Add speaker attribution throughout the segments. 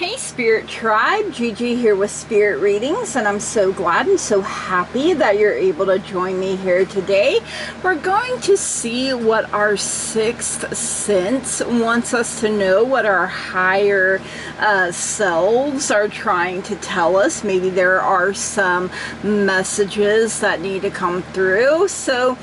Speaker 1: Hey Spirit Tribe, Gigi here with Spirit Readings, and I'm so glad and so happy that you're able to join me here today. We're going to see what our sixth sense wants us to know, what our higher selves are trying to tell us. Maybe there are some messages that need to come through. So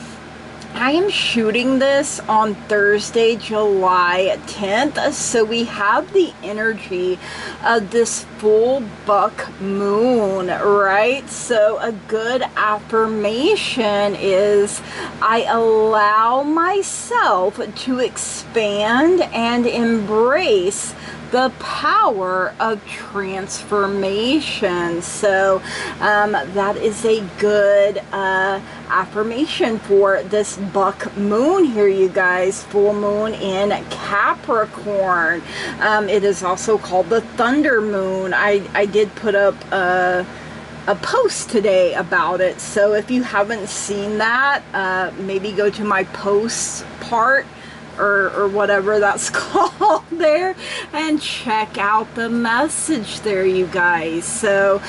Speaker 1: I am shooting this on Thursday, July 10th, so we have the energy of this full buck moon, right? So a good affirmation is, I allow myself to expand and embrace the power of transformation. So that is a good affirmation for this buck moon here, you guys. Full moon in Capricorn. It is also called the thunder moon. I did put up a post today about it, so if you haven't seen that, maybe go to my posts part or whatever that's called there and check out the message there, you guys. So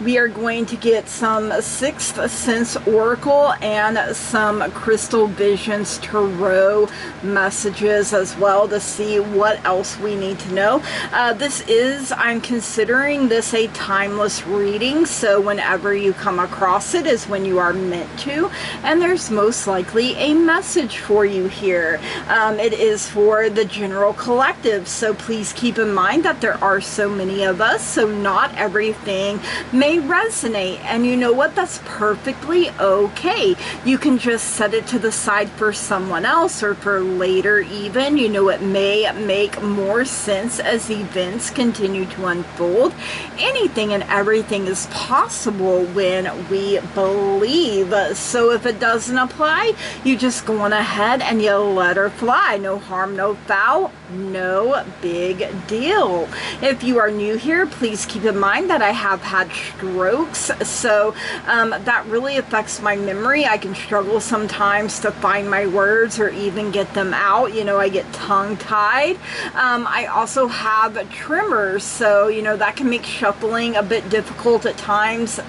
Speaker 1: we are going to get some sixth sense oracle and some crystal visions tarot messages as well to see what else we need to know. I'm considering this a timeless reading, so whenever you come across it is when you are meant to, and there's most likely a message for you here. It is for the general collective, so please keep in mind that there are so many of us, so not everything may resonate, and you know what, that's perfectly okay. You can just set it to the side for someone else or for later even. You know, it may make more sense as events continue to unfold. Anything and everything is possible when we believe. So if it doesn't apply, you just go on ahead and you let her fly. No harm, no foul, no big deal. If you are new here, please keep in mind that I have had strokes, so that really affects my memory. I can struggle sometimes to find my words or even get them out. You know, I get tongue-tied. I also have tremors, so you know that can make shuffling a bit difficult at times,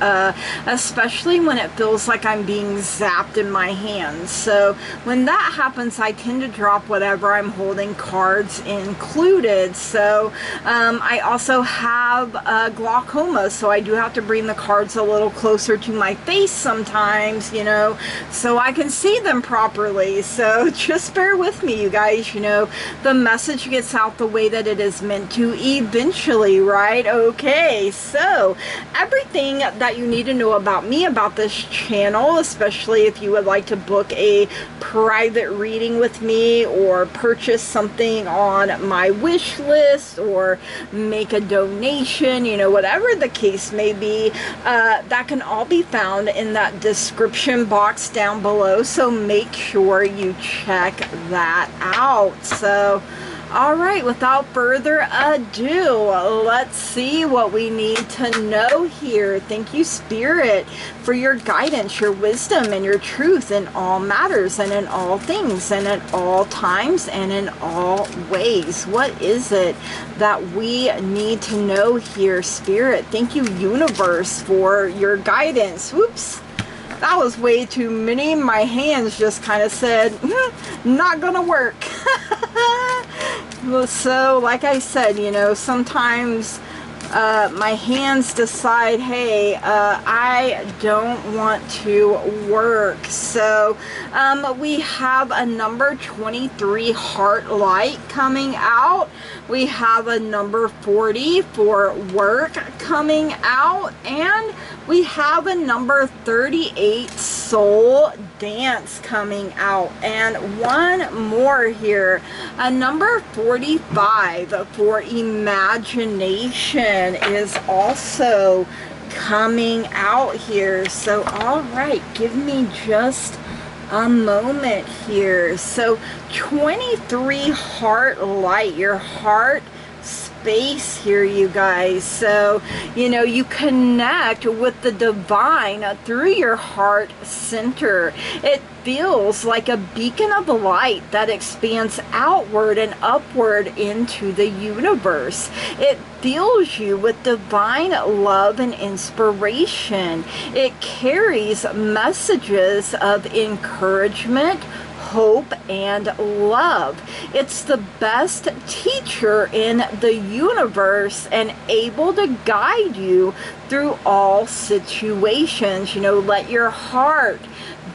Speaker 1: especially when it feels like I'm being zapped in my hands. So when that happens, I tend to drop whatever I'm holding, cards included. So I also have glaucoma, so I do have to bring the cards a little closer to my face sometimes, you know, so I can see them properly. So just bear with me, you guys. You know, the message gets out the way that it is meant to eventually, right? Okay, so everything that you need to know about me, about this channel, especially if you would like to book a private reading with me or purchase something on my wish list or make a donation, you know, whatever the case may be, that can all be found in that description box down below, so make sure you check that out. So alright, without further ado, let's see what we need to know here. Thank you, Spirit, for your guidance, your wisdom, and your truth in all matters and in all things and at all times and in all ways. What is it that we need to know here, Spirit? Thank you, Universe, for your guidance. Whoops. That was way too many. My hands just kind of said, not gonna work. So, like I said, you know, sometimes my hands decide, hey, I don't want to work. So we have a number 23 heart light coming out. We have a number 40 for work coming out, and we have a number 38 soul dance coming out, and one more here, a number 45 for imagination is also coming out here. So all right, give me just a moment here. So 23 heart light, your heart space here, you guys. So, you know, you connect with the divine through your heart center. It feels like a beacon of light that expands outward and upward into the universe. It fills you with divine love and inspiration. It carries messages of encouragement, hope, and love. It's the best teacher in the universe and able to guide you through all situations. You know, let your heart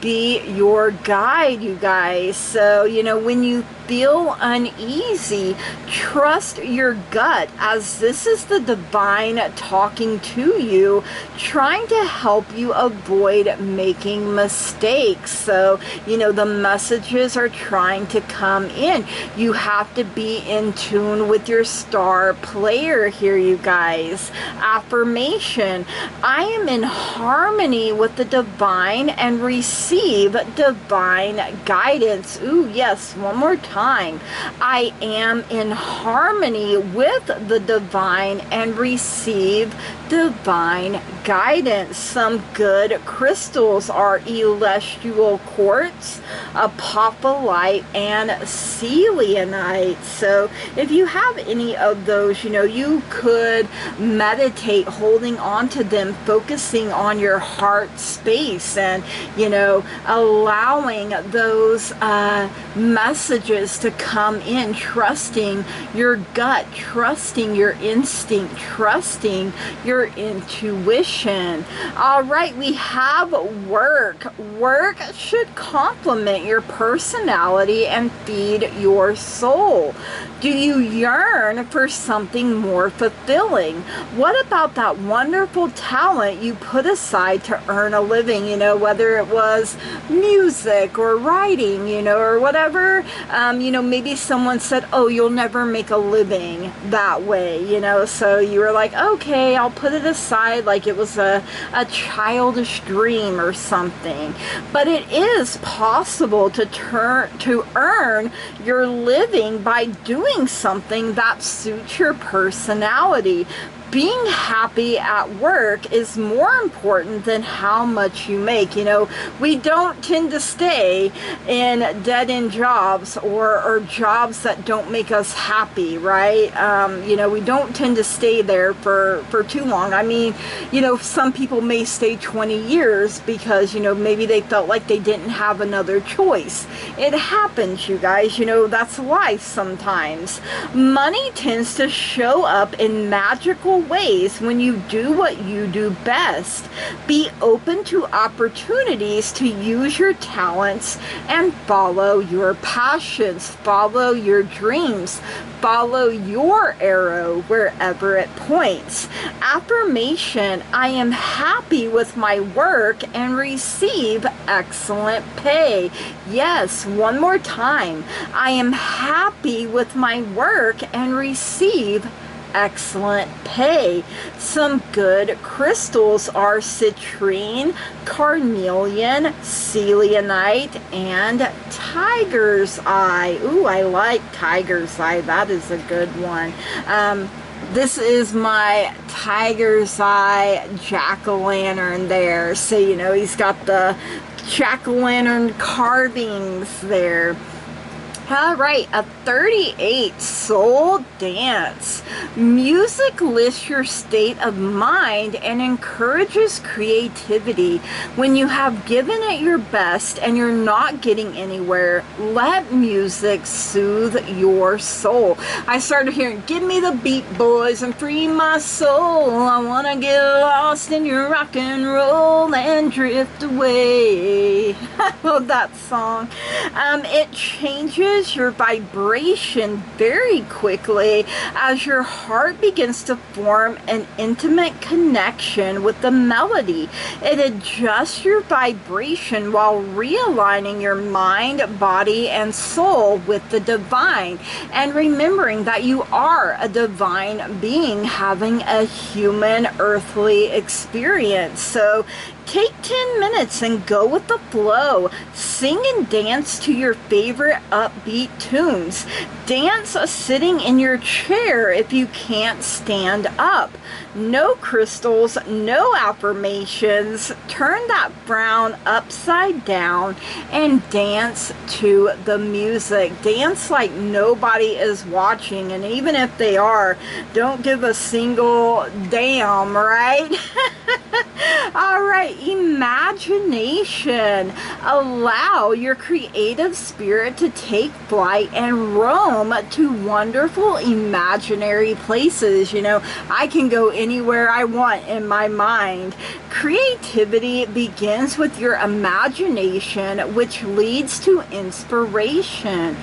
Speaker 1: be your guide, you guys. So, you know, when you feel uneasy, trust your gut, as this is the divine talking to you, trying to help you avoid making mistakes. So, you know, the messages are trying to come in. You have to be in tune with your star player here, you guys. Affirmation: I am in harmony with the divine and receive divine guidance. Ooh, yes, one more time. I am in harmony with the divine and receive divine guidance. Some good crystals are Elestial Quartz, Apophyllite, and Selenite. So if you have any of those, you know, you could meditate holding on to them, focusing on your heart space, and, you know, allowing those messages to come in, trusting your gut, trusting your instinct, trusting your intuition. All right, we have work. Work should complement your personality and feed your soul. Do you yearn for something more fulfilling? What about that wonderful talent you put aside to earn a living? You know, whether it was music or writing, you know, or whatever. You know, maybe someone said, oh, you'll never make a living that way, you know, so you were like, okay, I'll put it aside, like it was a childish dream or something. But it is possible to earn your living by doing something that suits your personality. Being happy at work is more important than how much you make. You know, we don't tend to stay in dead-end jobs or jobs that don't make us happy, right? You know, we don't tend to stay there for too long. I mean, you know, some people may stay 20 years because, you know, maybe they felt like they didn't have another choice. It happens, you guys. You know, that's life sometimes. Money tends to show up in magical ways when you do what you do best. Be open to opportunities to use your talents and follow your passions, follow your dreams, follow your arrow wherever it points. Affirmation: I am happy with my work and receive excellent pay. Yes, one more time. I am happy with my work and receive excellent pay. Some good crystals are citrine, carnelian, selenite, and tiger's eye. Ooh, I like tiger's eye. That is a good one. This is my tiger's eye jack-o'-lantern there. So, you know, he's got the jack-o'-lantern carvings there. All right, a 38, soul dance. Music lifts your state of mind and encourages creativity. When you have given it your best and you're not getting anywhere, let music soothe your soul. I started hearing, give me the beat, boys, and free my soul. I want to get lost in your rock and roll and drift away. I love that song. It changes your vibration very quickly as your heart begins to form an intimate connection with the melody. It adjusts your vibration while realigning your mind, body, and soul with the divine, and remembering that you are a divine being having a human earthly experience. So Take 10 minutes and go with the flow. Sing and dance to your favorite upbeat tunes. Dance sitting in your chair if you can't stand up. No crystals, no affirmations. Turn that frown upside down and dance to the music. Dance like nobody is watching, and even if they are, don't give a single damn, right? All right, imagination. Allow your creative spirit to take flight and roam to wonderful imaginary places. You know, I can go anywhere I want in my mind. Creativity begins with your imagination, which leads to inspiration.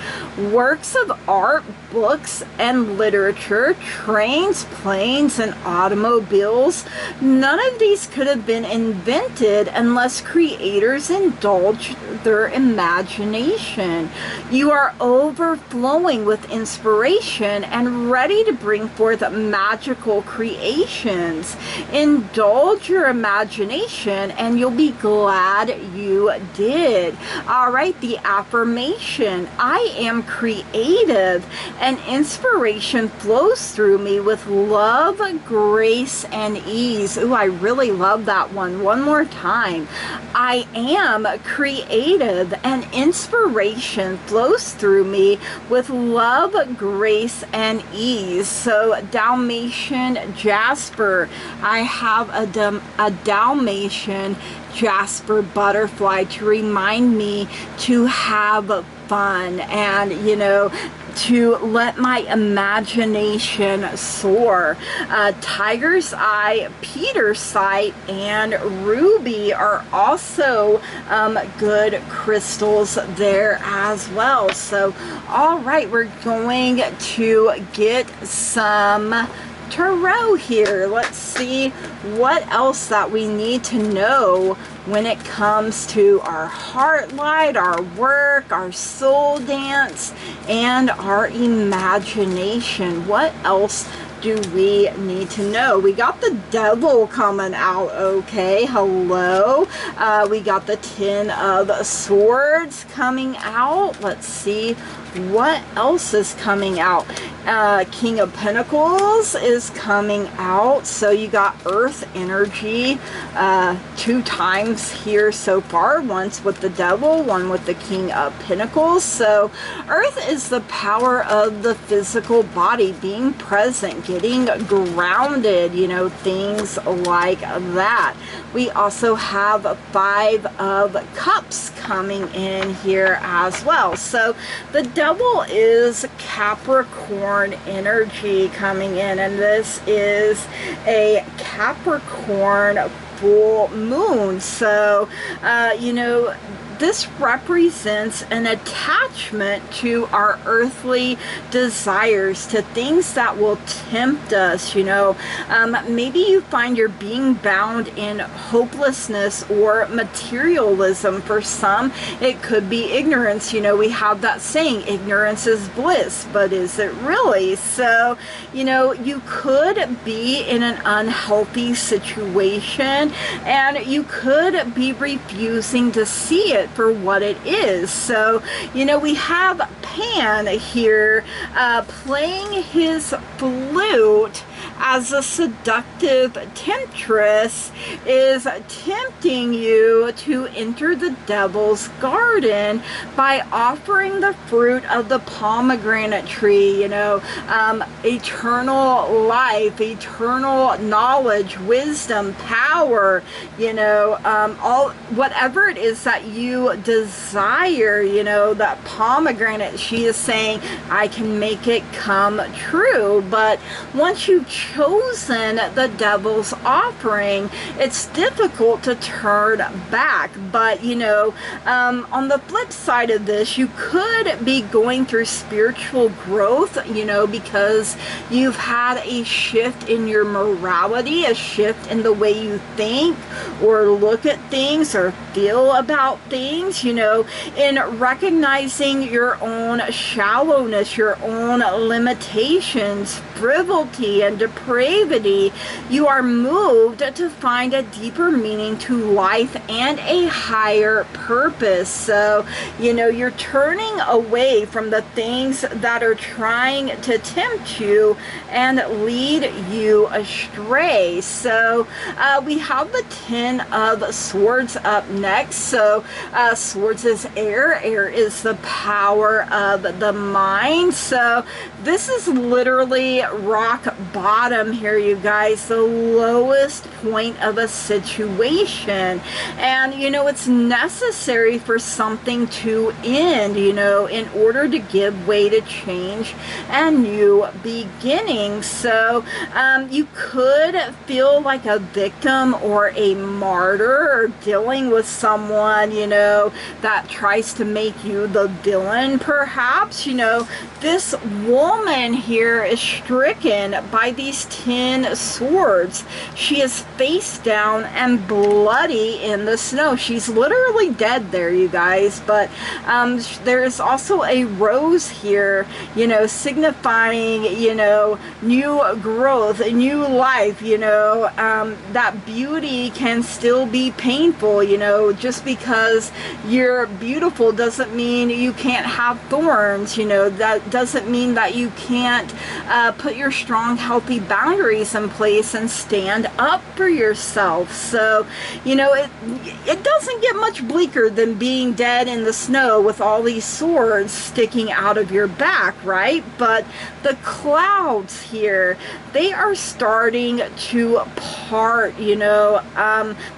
Speaker 1: Works of art, books, and literature, trains, planes, and automobiles, none of these could have been invented unless creators indulged their imagination. You are overflowing with inspiration and ready to bring forth magical creations. Indulge your imagination and you'll be glad you did. All right, the affirmation. I am creative and inspiration flows through me with love, grace, and ease. Ooh, I really love that one. One more time. I am creative and inspiration flows through me with love, grace, and ease. So Dalmatian Jasper. I have a Dalmatian Jasper butterfly to remind me to have fun and, you know, to let my imagination soar. Tiger's Eye, Petersite, and Ruby are also good crystals there as well. So, all right, we're going to get some tarot here. Let's see what else that we need to know when it comes to our heart light, our work, our soul dance, and our imagination. What else do we need to know? We got the devil coming out, okay, hello. We got the Ten of Swords coming out. Let's see what else is coming out. King of Pentacles is coming out. So you got Earth energy 2 times here so far. Once with the devil, one with the King of Pentacles. So Earth is the power of the physical body, being present, getting grounded, you know, things like that. We also have 5 of Cups coming in here as well. So the devil is Capricorn energy coming in, and this is a Capricorn full moon. So you know, this represents an attachment to our earthly desires, to things that will tempt us, you know. Maybe you find you're being bound in hopelessness or materialism. For some, it could be ignorance. You know, we have that saying, ignorance is bliss, but is it really? So, you know, you could be in an unhealthy situation and you could be refusing to see it for what it is. So, you know, we have Pan here playing his flute as a seductive temptress, is tempting you to enter the devil's garden by offering the fruit of the pomegranate tree, you know, eternal life, eternal knowledge, wisdom, power, you know, all whatever it is that you desire, you know, that pomegranate, she is saying, I can make it come true. But once you've chosen the devil's offering, it's difficult to turn back. But, you know, on the flip side of this, you could be going through spiritual growth, you know, because you've had a shift in your morality, a shift in the way you think or look at things or feel about things, you know, in recognizing your own shallowness, your own limitations, frivolity, and depravity depravity, you are moved to find a deeper meaning to life and a higher purpose. So, you know, you're turning away from the things that are trying to tempt you and lead you astray. So we have the Ten of Swords up next. So swords is air. Air is the power of the mind. So this is literally rock bottom here, you guys, the lowest point of a situation. And you know, it's necessary for something to end, you know, in order to give way to change and new beginnings. So you could feel like a victim or a martyr, or dealing with someone, you know, that tries to make you the villain, perhaps. You know, this woman here is stricken by these 10 swords. She is face down and bloody in the snow. She's literally dead there, you guys. But there's also a rose here, you know, signifying, you know, new growth, a new life. You know, that beauty can still be painful. You know, just because you're beautiful doesn't mean you can't have thorns. You know, that doesn't mean that you can't put your strong, healthy boundaries in place and stand up for yourself. So, you know, it doesn't get much bleaker than being dead in the snow with all these swords sticking out of your back, right? But the clouds here, they are starting to part, you know.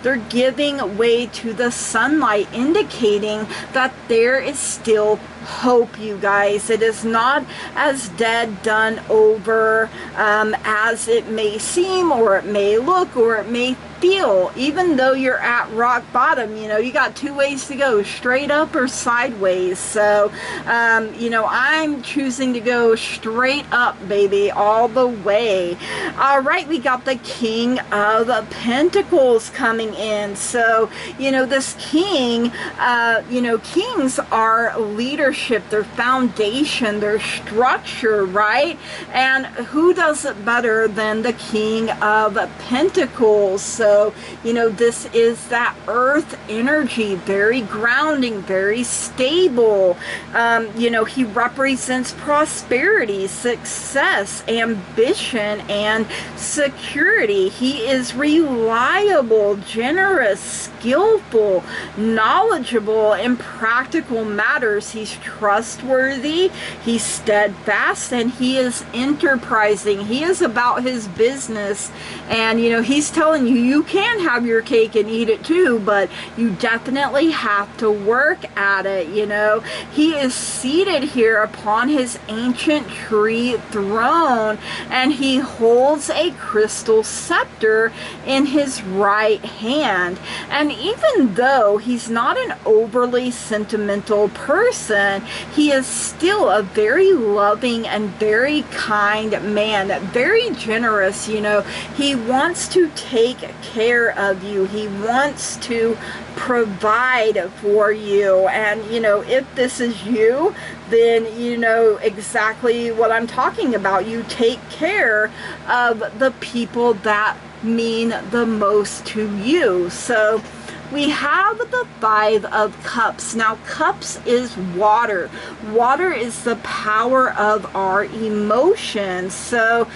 Speaker 1: They're giving way to the sunlight, indicating that there is still hope, you guys. It is not as dead, done over as it may seem, or it may look, or it may feel. Even though you're at rock bottom, you know, you got two ways to go, straight up or sideways. So you know, I'm choosing to go straight up, baby, all the way. All right, we got the King of Pentacles coming in. So, you know, this king, you know, kings are leadership, their foundation, their structure, right? And who does it better than the King of Pentacles? So, you know, this is that earth energy, very grounding, very stable. You know, he represents prosperity, success, ambition, and security. He is reliable, generous, skillful, knowledgeable in practical matters. He's trustworthy, he's steadfast, and he is enterprising. He is about his business, and you know, he's telling you, you can have your cake and eat it too, but you definitely have to work at it. You know, he is seated here upon his ancient tree throne, and he holds a crystal scepter in his right hand. And even though he's not an overly sentimental person, he is still a very loving and very kind man, very generous. You know, he wants to take care of you. He wants to provide for you. And you know, if this is you, then you know exactly what I'm talking about. You take care of the people that mean the most to you. So we have the Five of Cups. Now, cups is water. Water is the power of our emotions. So,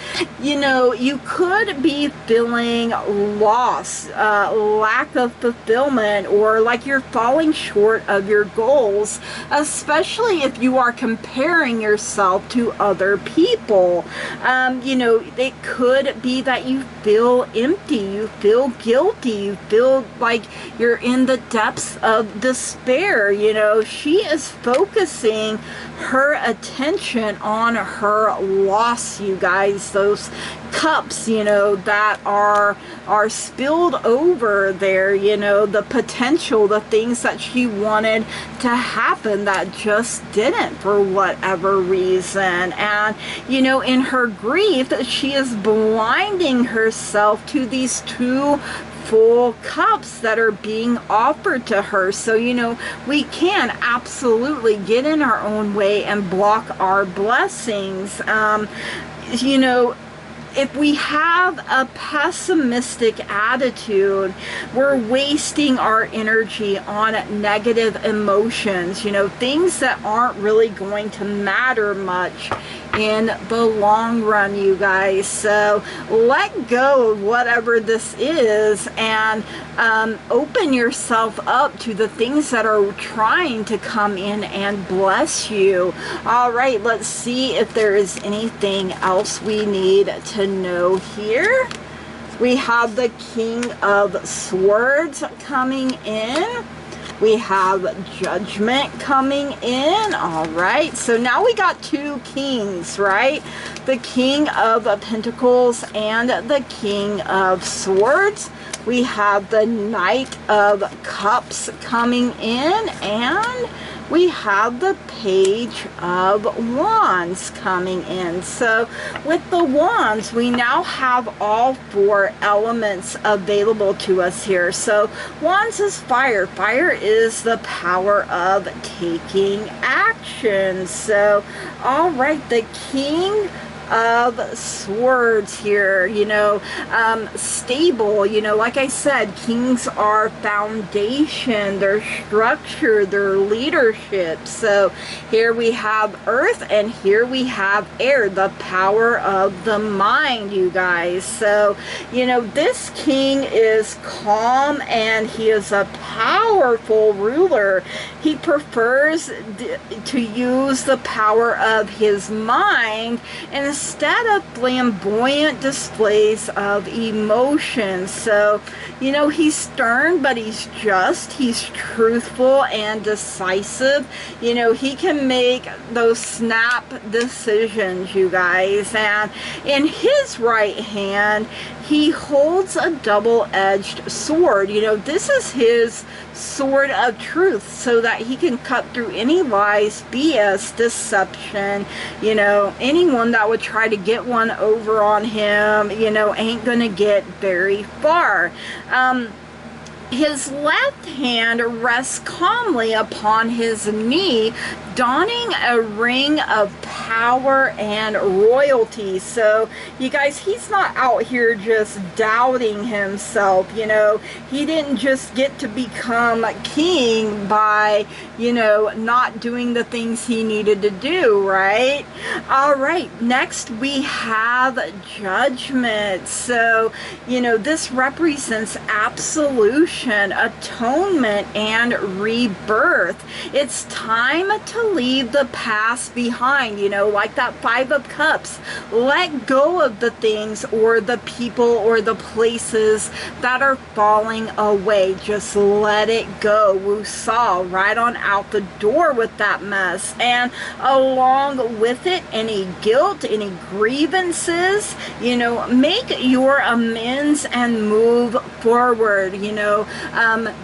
Speaker 1: you know, you could be feeling lost, lack of fulfillment, or like you're falling short of your goals, especially if you are comparing yourself to other people. You know, it could be that you feel empty, you feel guilty, you feel like you're in the depths of despair. You know, she is focusing her attention on her loss, you guys. Those cups, you know, that are spilled over there, you know, the potential, the things that she wanted to happen that just didn't for whatever reason. And you know, in her grief, she is blinding herself to these two full cups that are being offered to her. So, you know, we can absolutely get in our own way and block our blessings. You know, if we have a pessimistic attitude, we're wasting our energy on negative emotions, you know, things that aren't really going to matter much in the long run, you guys. So let go of whatever this is and open yourself up to the things that are trying to come in and bless you. All right, let's see if there is anything else we need to know here. We have the King of Swords coming in. We have Judgment coming in. All right, so now we got two kings, right? The King of Pentacles and the King of Swords. We have the Knight of Cups coming in, and we have the Page of Wands coming in. So with the Wands, we now have all four elements available to us here. So Wands is fire. Fire is the power of taking action. So, all right, the King of Swords here, you know, stable, you know, like I said, kings are foundation, their structure, their leadership. So here we have earth and here we have air, the power of the mind, you guys. So, you know, this king is calm and he is a powerful ruler. He prefers to use the power of his mind instead of flamboyant displays of emotions. So, you know, he's stern, but he's just, he's truthful and decisive. You know, he can make those snap decisions, you guys. And in his right hand, he holds a double-edged sword. You know, this is his sword of truth, so that he can cut through any lies, BS, deception. You know, anyone that would try to get one over on him, you know, ain't gonna get very far. His left hand rests calmly upon his knee, donning a ring of power and royalty. So, you guys, he's not out here just doubting himself, you know. He didn't just get to become king by, you know, not doing the things he needed to do, right? All right, next we have Judgment. So, you know, this represents absolution, atonement, and rebirth. It's time to leave the past behind, you know, like that Five of Cups. Let go of the things or the people or the places that are falling away. Just let it go. Woosah, right on out the door with that mess. And along with it, any guilt, any grievances, you know, make your amends and move forward. You know,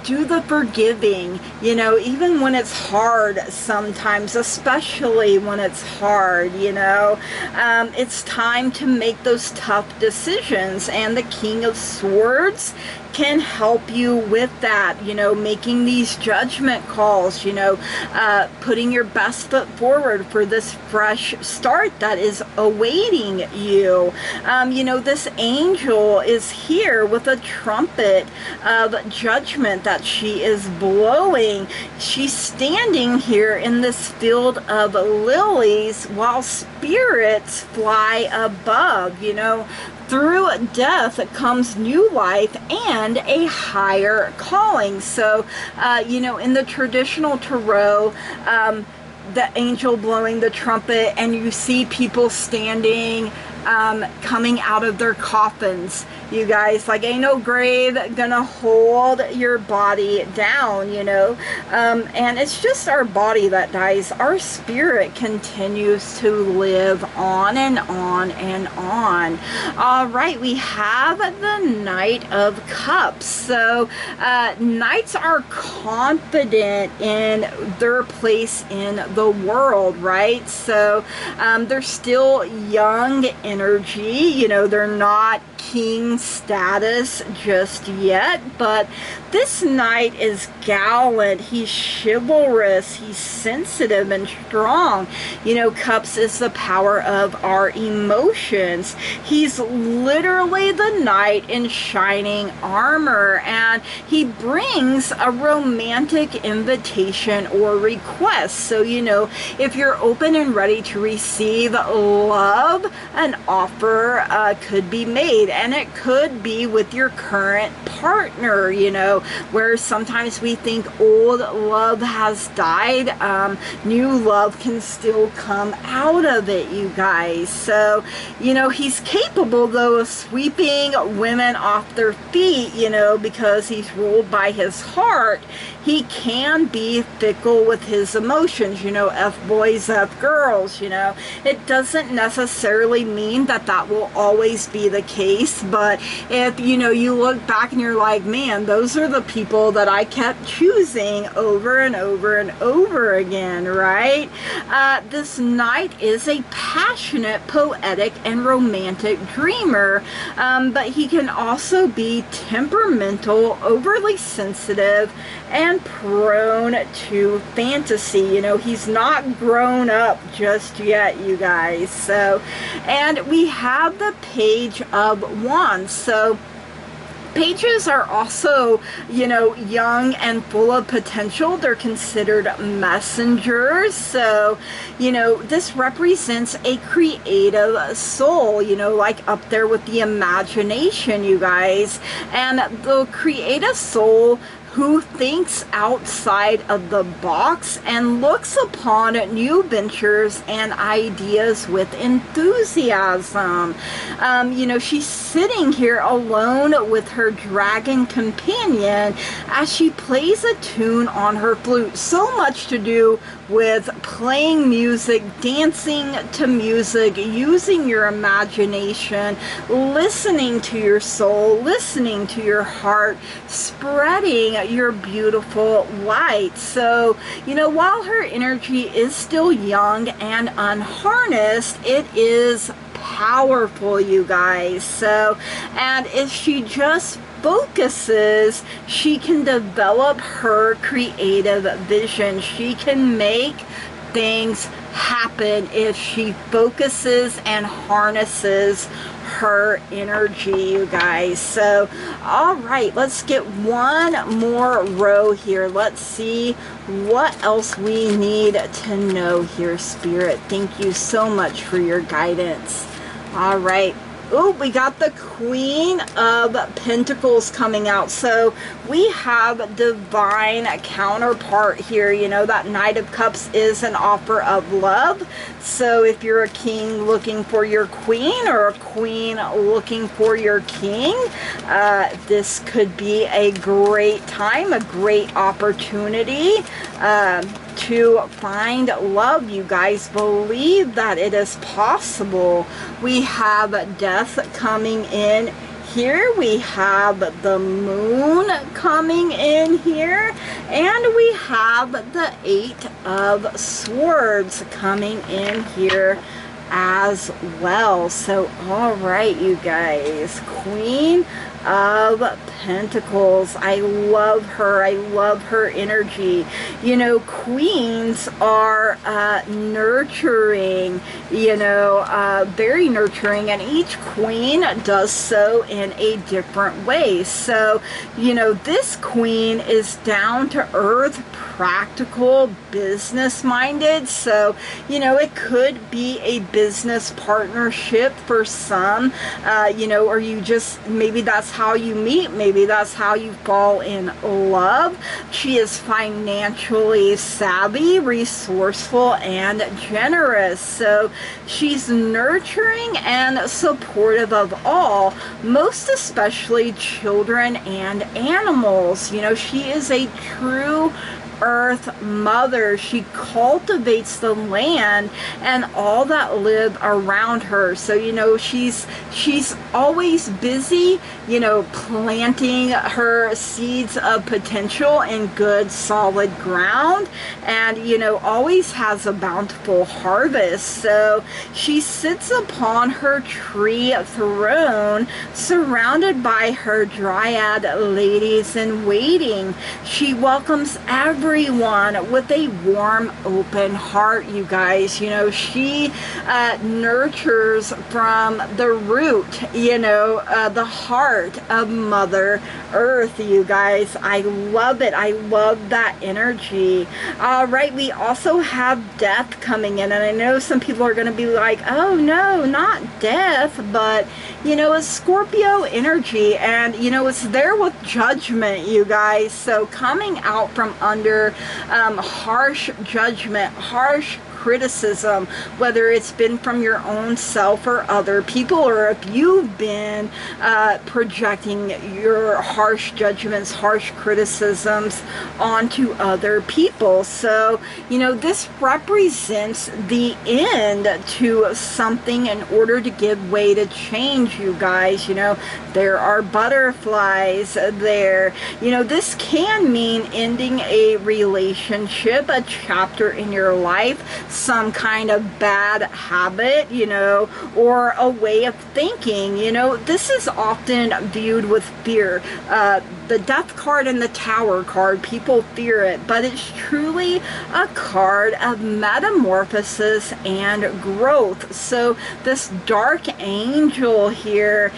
Speaker 1: do the forgiving, you know, even when it's hard sometimes, especially when it's hard, you know. It's time to make those tough decisions, and the King of Swords can help you with that, you know, making these judgment calls, you know, putting your best foot forward for this fresh start that is awaiting you. You know, this angel is here with a trumpet of judgment that she is blowing. She's standing here in this field of lilies while spirits fly above, you know. Through death comes new life and a higher calling. So, you know, in the traditional tarot, the angel blowing the trumpet, and you see people standing, coming out of their coffins. You guys, like, ain't no grave gonna hold your body down, you know. And it's just our body that dies. Our spirit continues to live on and on and on. All right, we have the Knight of Cups. So knights are confident in their place in the world, right? So they're still young energy, you know, they're not king status just yet, but this knight is gallant, he's chivalrous, he's sensitive and strong. You know, Cups is the power of our emotions. He's literally the knight in shining armor, and he brings a romantic invitation or request. So, you know, if you're open and ready to receive love, an offer could be made, and it could be with your current partner, you know, where sometimes we think old love has died. New love can still come out of it, you guys. So, you know, he's capable, though, of sweeping women off their feet, you know, because he's ruled by his heart. He can be fickle with his emotions, you know, F boys, F girls, you know. It doesn't necessarily mean that that will always be the case, but if, you know, you look back and you're like, man, those are the people that I kept choosing over and over and over again, right? This knight is a passionate, poetic, and romantic dreamer, but he can also be temperamental, overly sensitive, and prone to fantasy. You know, he's not grown up just yet, you guys. So, and we have the Page of Wands. So pages are also, you know, young and full of potential. They're considered messengers. So, you know, this represents a creative soul, you know, like up there with the imagination, you guys. And the creative soul who thinks outside of the box and looks upon new ventures and ideas with enthusiasm. You know, she's sitting here alone with her dragon companion as she plays a tune on her flute. So much to do with playing music, dancing to music, using your imagination, listening to your soul, listening to your heart, spreading your beautiful light. So, you know, while her energy is still young and unharnessed, it is powerful, you guys. So, and if she just focuses, she can develop her creative vision. She can make things happen if she focuses and harnesses her energy, you guys. So, all right, let's get one more row here. Let's see what else we need to know here, Spirit. Thank you so much for your guidance. All right. Oh, we got the Queen of Pentacles coming out. So we have divine counterpart here. You know, that Knight of Cups is an offer of love. So if you're a king looking for your queen, or a queen looking for your king, this could be a great time, a great opportunity to find love. You guys, believe that it is possible. We have death coming in here. We have the moon coming in here. And we have the Eight of Swords coming in here as well. So, all right, you guys. Queen of Pentacles. I love her. I love her energy. You know, queens are nurturing, you know, very nurturing, and each queen does so in a different way. So, you know, this queen is down to earth, practical, business minded. So, you know, it could be a business partnership for some, you know, or you just, maybe that's how you meet, maybe that's how you fall in love. She is financially savvy, resourceful, and generous. So she's nurturing and supportive of all, most especially children and animals. You know, she is a true earth mother. She cultivates the land and all that live around her. So, you know, she's always busy, you know, planting her seeds of potential in good solid ground, and, you know, always has a bountiful harvest. So she sits upon her tree throne, surrounded by her dryad ladies in waiting. She welcomes everyone with a warm, open heart, you guys. You know, she nurtures from the root, you know, the heart of Mother Earth, you guys. I love it. I love that energy. All right, we also have death coming in, and I know some people are going to be like, oh no, not death, but, you know, it's Scorpio energy, and, you know, it's there with judgment, you guys. So coming out from under harsh judgment, harsh criticism, whether it's been from your own self or other people, or if you've been projecting your harsh judgments, harsh criticisms onto other people. So, you know, this represents the end to something in order to give way to change, you guys. You know, there are butterflies there. You know, this can mean ending a relationship, a chapter in your life, some kind of bad habit, you know, or a way of thinking. You know, this is often viewed with fear. The Death card and the Tower card, people fear it, but it's truly a card of metamorphosis and growth. So this dark angel here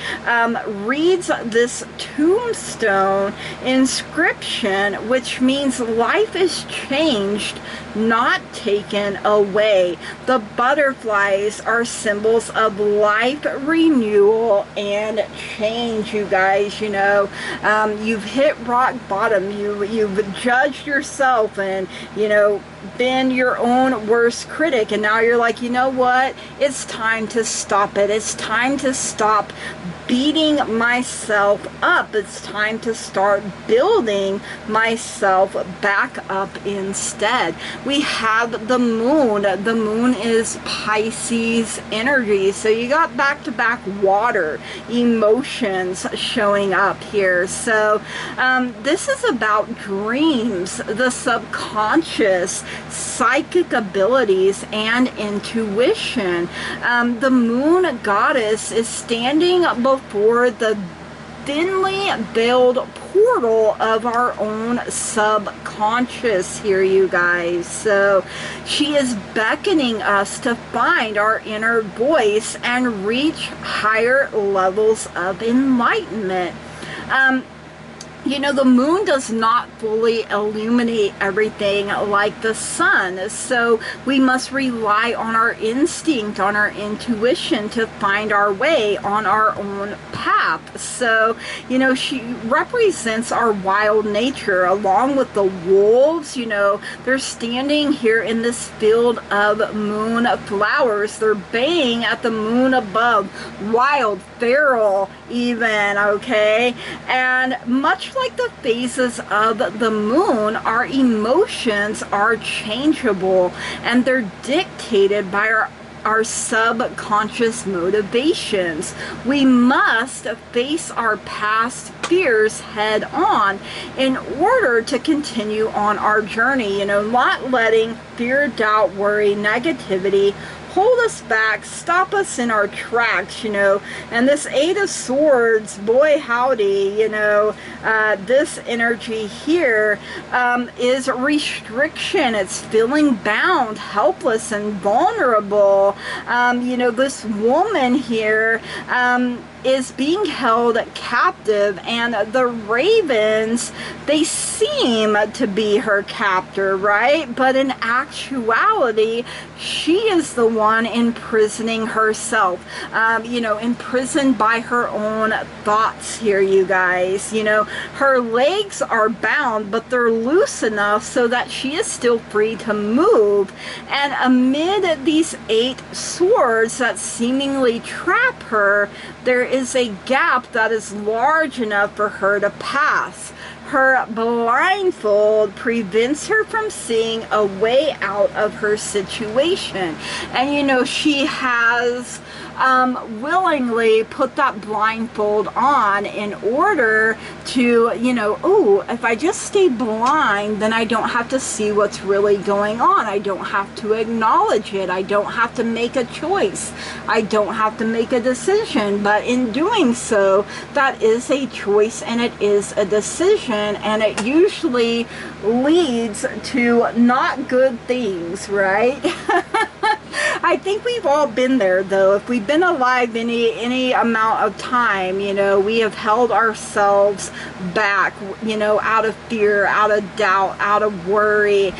Speaker 1: reads this tombstone inscription, which means life is changed, not taken away. The butterflies are symbols of life renewal and change, you guys. You know, you've hit rock bottom. You've judged yourself and, you know, been your own worst critic, and now you're like, you know what, it's time to stop it. It's time to stop beating myself up. It's time to start building myself back up instead. We have the moon. The moon is Pisces energy. So you got back-to-back water, emotions showing up here. So this is about dreams, the subconscious, psychic abilities, and intuition. The moon goddess is standing before the thinly veiled portal of our own subconscious here, you guys. So she is beckoning us to find our inner voice and reach higher levels of enlightenment. You know, the moon does not fully illuminate everything like the sun, so we must rely on our instinct, on our intuition to find our way on our own path. So, you know, she represents our wild nature along with the wolves. You know, they're standing here in this field of moon flowers. They're baying at the moon above, wild, feral even, okay? And much like the phases of the moon, our emotions are changeable, and they're dictated by our subconscious motivations. We must face our past fears head on in order to continue on our journey. You know, not letting fear, doubt, worry, negativity hold us back, stop us in our tracks, you know. And this Eight of Swords, boy howdy, you know, this energy here is restriction. It's feeling bound, helpless, and vulnerable. You know, this woman here is being held captive, and the ravens, they seem to be her captor, right? But in actuality, she is the one imprisoning herself, you know, imprisoned by her own thoughts here, you guys. You know, her legs are bound, but they're loose enough so that she is still free to move. And amid these 8 swords that seemingly trap her, there is a gap that is large enough for her to pass. Her blindfold prevents her from seeing a way out of her situation. And you know, she has willingly put that blindfold on in order to, you know, oh, if I just stay blind, then I don't have to see what's really going on. I don't have to acknowledge it. I don't have to make a choice. I don't have to make a decision. But in doing so, that is a choice and it is a decision, and it usually leads to not good things, right? I think we've all been there, though. If we've been alive any amount of time, you know, we have held ourselves back, you know, out of fear, out of doubt, out of worry.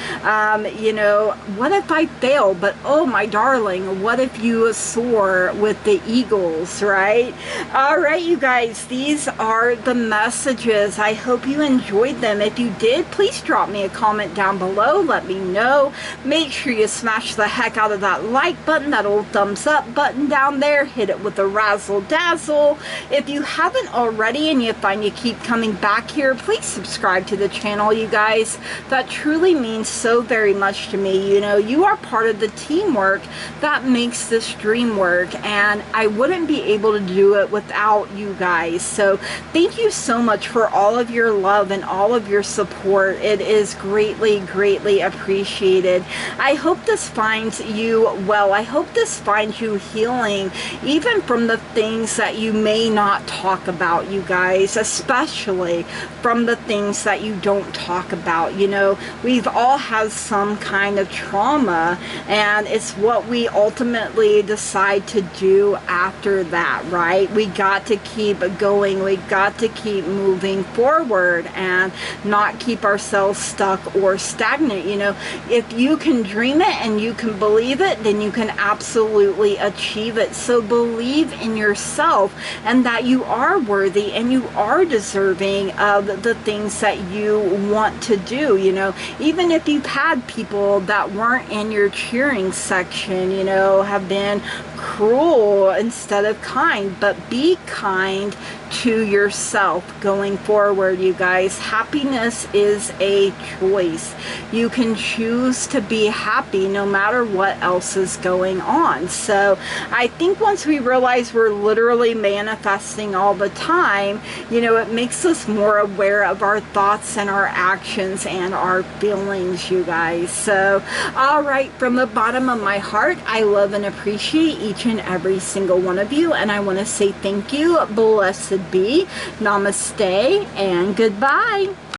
Speaker 1: You know, what if I fail? But oh, my darling, what if you soar with the eagles, right? All right, you guys, these are the messages. I hope you enjoyed them. If you did, please drop me a comment down below. Let me know. Make sure you smash the heck out of that like button, that old thumbs up button down there. Hit it with a razzle dazzle. If you haven't already and you find you keep coming back here, please subscribe to the channel, you guys. That truly means so very much to me. You know, you are part of the teamwork that makes this dream work, and I wouldn't be able to do it without you guys. So thank you so much for all of your love and all of your support. It is greatly, greatly appreciated. I hope this finds you well. I hope this finds you healing, even from the things that you may not talk about, you guys, especially from the things that you don't talk about. You know, we've all had some kind of trauma, and it's what we ultimately decide to do after that, right? We got to keep going. We got to keep moving forward and not keep ourselves stuck or stagnant. You know, if you can dream it and you can believe it, then you can absolutely achieve it. So believe in yourself and that you are worthy and you are deserving of the things that you want to do. You know, even if you've had people that weren't in your cheering section, you know, have been cruel instead of kind, but be kind to yourself going forward, you guys. Happiness is a choice. You can choose to be happy no matter what else is going on. So I think once we realize we're literally manifesting all the time, you know, it makes us more aware of our thoughts and our actions and our feelings, you guys. So all right, from the bottom of my heart, I love and appreciate each and every single one of you, and I want to say thank you. Blessed be. Namaste and goodbye.